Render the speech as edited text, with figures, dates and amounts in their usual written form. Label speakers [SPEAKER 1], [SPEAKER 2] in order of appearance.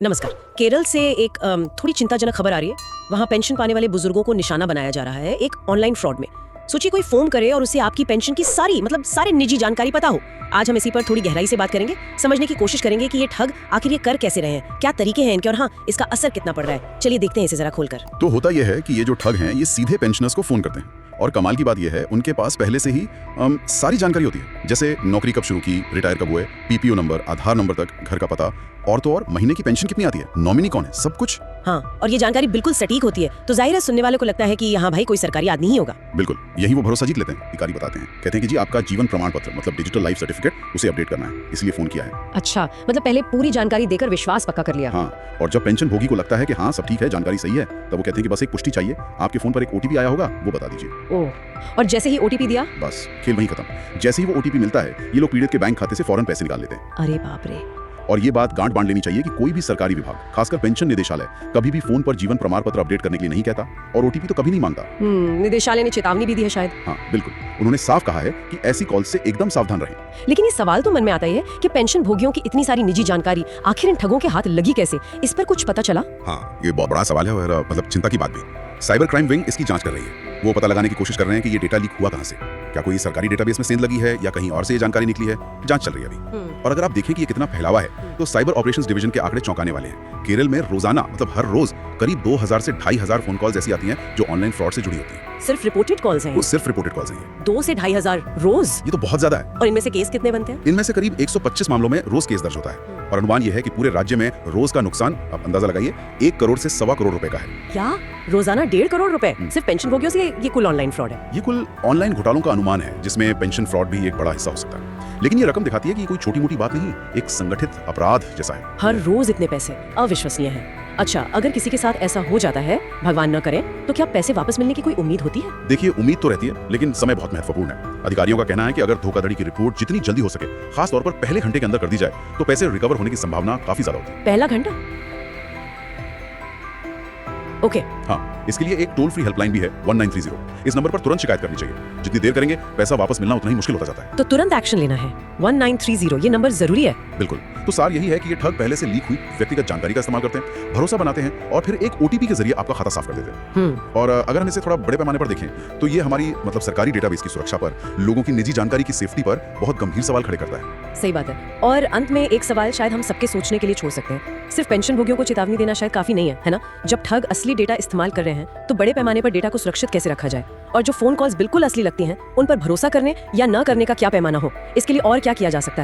[SPEAKER 1] नमस्कार। केरल से एक थोड़ी चिंताजनक खबर आ रही है। वहाँ पेंशन पाने वाले बुजुर्गों को निशाना बनाया जा रहा है एक ऑनलाइन फ्रॉड में। सोचिए कोई फोन करे और उसे आपकी पेंशन की सारी निजी जानकारी पता हो। आज हम इसी पर थोड़ी गहराई से बात करेंगे, समझने की कोशिश करेंगे कि ये ठग आखिर ये कर कैसे रहे हैं, क्या तरीके हैं इनके और हाँ इसका असर कितना पड़ रहा है। चलिए देखते हैं इसे जरा खोलकर।
[SPEAKER 2] तो होता यह है कि ये जो ठग हैं ये सीधे पेंशनर्स को फोन करते हैं और कमाल की बात यह है उनके पास पहले से ही सारी जानकारी होती है, जैसे नौकरी कब शुरू की, रिटायर कब हुए, पीपीओ नंबर, आधार नंबर तक, घर का पता और तो और महीने की पेंशन कितनी आती है, नॉमिनी कौन है, सब कुछ।
[SPEAKER 1] हाँ, और ये जानकारी बिल्कुल सटीक होती है तो जाहिर है सुनने वाले को लगता है कि हाँ भाई कोई सरकारी आदमी ही होगा।
[SPEAKER 2] बिल्कुल, यही वो भरोसा जीत लेते हैं। अधिकारी बताते हैं, कहते हैं कि जी आपका जीवन प्रमाण पत्र मतलब डिजिटल लाइफ सर्टिफिकेट उसे अपडेट करना है, इसलिए फोन किया है।
[SPEAKER 3] अच्छा, मतलब पहले पूरी जानकारी देकर विश्वास पक्का कर लिया।
[SPEAKER 2] हाँ, और जब पेंशन भोगी को लगता है कि हाँ सब ठीक है, जानकारी सही है, तब वो कहते हैं कि बस एक पुष्टि चाहिए, आपके फोन पर एक ओटीपी आया होगा, वो बता दीजिए।
[SPEAKER 3] ओह, और जैसे ही ओटीपी दिया
[SPEAKER 2] बस खेल वहीं खत्म। जैसे ही वो ओटीपी मिलता है ये लोग पीड़ित के बैंक खाते से फौरन पैसे निकाल लेते हैं।
[SPEAKER 1] अरे बाप रे।
[SPEAKER 2] और ये बात गांठ बांध लेनी चाहिए कि कोई भी सरकारी विभाग, खासकर पेंशन निदेशालय, कभी भी फोन पर जीवन प्रमाण पत्र अपडेट करने के लिए नहीं कहता और ओटीपी तो कभी नहीं मांगता।
[SPEAKER 3] निदेशालय ने चेतावनी भी दी है शायद।
[SPEAKER 2] हाँ बिल्कुल, उन्होंने साफ कहा है कि ऐसी कॉल से एकदम सावधान रहें।
[SPEAKER 1] लेकिन ये सवाल तो मन में आता ही है कि पेंशन भोगियों की इतनी सारी निजी जानकारी आखिर इन ठगों के हाथ लगी कैसे, इस पर कुछ पता चला?
[SPEAKER 2] हाँ, ये बहुत बड़ा सवाल है और मतलब चिंता की बात भी। साइबर क्राइम विंग इसकी जांच कर रही है। वो पता लगाने की कोशिश कर रहे हैं कि ये डेटा लीक हुआ कहां से, क्या कोई सरकारी डेटाबेस में सेंध लगी है या कहीं और से ये जानकारी निकली है। जांच चल रही है अभी। और अगर आप देखें कि ये कितना फैलावा है तो साइबर ऑपरेशंस डिवीजन के आंकड़े चौंकाने वाले हैं। केरल में रोजाना मतलब हर रोज करीब 2000 से 2500 फोन कॉल्स ऐसी आती हैं जो ऑनलाइन फ्रॉड से जुड़ी होती हैं।
[SPEAKER 1] सिर्फ रिपोर्टेड कॉल्स हैं?
[SPEAKER 2] वो सिर्फ रिपोर्टेड कॉल्स हैं।
[SPEAKER 1] 2 से 2500 रोज?
[SPEAKER 2] ये तो बहुत ज्यादा है।
[SPEAKER 1] और इनमें से केस कितने बनते हैं?
[SPEAKER 2] इनमें से करीब 125 मामलों में रोज केस दर्ज होता है और अनुमान यह है कि पूरे राज्य में रोज का नुकसान, आप अंदाजा लगाइए, 1 करोड़ से 1.25 करोड़ रुपए का है।
[SPEAKER 1] क्या रोजाना 1.5 करोड़ रुपए सिर्फ पेंशन भोगियों से? ये कुल ऑनलाइन फ्रॉड है?
[SPEAKER 2] ये कुल ऑनलाइन घोटालों का अनुमान है जिसमें पेंशन फ्रॉड भी एक बड़ा हिस्सा हो सकता है। लेकिन ये रकम दिखाती है कि कोई छोटी मोटी बात नहीं, एक संगठित अपराध जैसा है।
[SPEAKER 1] हर रोज इतने पैसे, अविश्वसनीय है। अच्छा, अगर किसी के साथ ऐसा हो जाता है, भगवान न करे, तो क्या पैसे वापस मिलने की कोई उम्मीद होती है?
[SPEAKER 2] देखिए, उम्मीद तो रहती है लेकिन समय बहुत महत्वपूर्ण है। अधिकारियों का कहना है कि अगर धोखाधड़ी की रिपोर्ट जितनी जल्दी हो सके, खास तौर पर पहले घंटे के अंदर कर दी जाए, तो पैसे रिकवर होने की संभावना काफी ज्यादा होती है।
[SPEAKER 1] पहला घंटा? ओके।
[SPEAKER 2] हाँ, इसके लिए एक टोल फ्री हेल्पलाइन भी है 1930। इस नंबर पर तुरंत शिकायत करनी चाहिए। जितनी देर करेंगे पैसा वापस मिलना उतना ही मुश्किल होता जाता है।
[SPEAKER 1] तो तुरंत एक्शन लेना है। 1930 ये नंबर जरूरी है?
[SPEAKER 2] बिल्कुल। तो सार यही है कि ये ठग पहले से लीक हुई व्यक्तिगत जानकारी का इस्तेमाल करते हैं, भरोसा बनाते हैं और फिर एक ओटीपी के जरिए आपका खाता साफ कर देते हैं। और अगर हम इसे थोड़ा बड़े पैमाने पर देखें तो ये हमारी मतलब सरकारी डेटाबेस की सुरक्षा पर, लोगों की निजी जानकारी की सेफ्टी पर बहुत गंभीर सवाल खड़े करता है।
[SPEAKER 1] सही बात है। और अंत में एक सवाल शायद हम सबके सोचने के लिए छोड़ सकते हैं। सिर्फ पेंशन भोगियों को चेतावनी देना शायद काफी नहीं है ना? जब ठग असली डेटा इस्तेमाल कर रहे हैं तो बड़े पैमाने पर डेटा को सुरक्षित कैसे रखा जाए, और जो फोन कॉल्स बिल्कुल असली लगती हैं उन पर भरोसा करने या न करने का क्या पैमाना हो, इसके लिए और क्या किया जा सकता है?